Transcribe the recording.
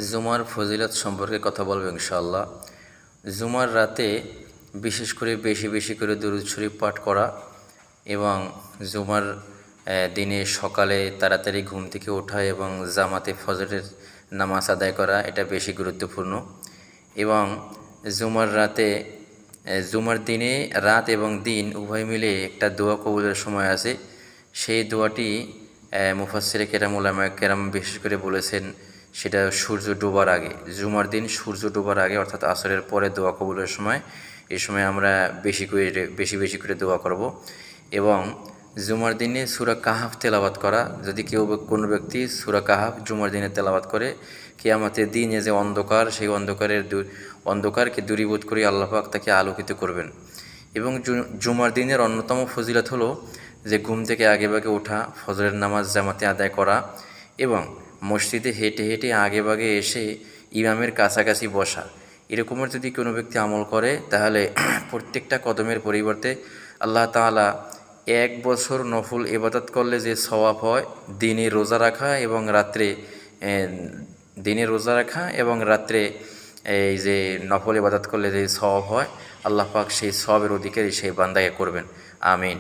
জুমার ফজিলত সম্পর্কে কথা বলবো ইনশাআল্লাহ। জুমার রাতে বিশেষ করে বেশি বেশি করে দুরূদ শরীফ পাঠ করা এবং জুমার দিনে সকালে তাড়াতাড়ি ঘুম থেকে ওঠা এবং জামাতে ফজরের নামাজ আদায় করা এটা বেশি গুরুত্বপূর্ণ। এবং জুমার দিনে রাত এবং দিন উভয় মিলে একটা দোয়া কবুলের সময় আছে। সেই দোয়াটি মুফাসসিরে কেরাম উলামায়ে কেরাম বিশেষ করে বলেছেন সেটা সূর্য ডোবার আগে, জুমার দিন সূর্য ডোবার আগে অর্থাৎ আসরের পরে দোয়া কবুলের সময়। এই সময় আমরা বেশি বেশি করে দোয়া করব। এবং জুমার দিনে সূরা কাহাফ তেলাওয়াত করা, যদি কোনো ব্যক্তি সূরা কাহাফ জুমার দিনে তেলাওয়াত করে, কিয়ামতের দিনে যে অন্ধকার, সেই অন্ধকারকে দূরীভূত করে আল্লাহ পাক তাকে আলোকিত করবেন। এবং জুমার দিনের অন্যতম ফজিলত হলো যে ঘুম থেকে আগেভাগে ওঠা, ফজরের নামাজ জামাতে আদায় করা এবং মসজিদে হেঁটে হেঁটে আগেভাগে এসে ইমামের কাছাকাছি বসা। এরকমের যদি কোনো ব্যক্তি আমল করে তাহলে প্রত্যেকটা কদমের পরিবর্তে আল্লাহ তাআলা 1 বছর নফল ইবাদত করলে যে সওয়াব হয়, দিনে রোজা রাখা এবং রাত্রে এই যে নফল ইবাদত করলে যে সওয়াব হয়, আল্লাহ পাক সেই সওয়াবের অধিকারী সেই বান্দাকে করবেন। আমিন।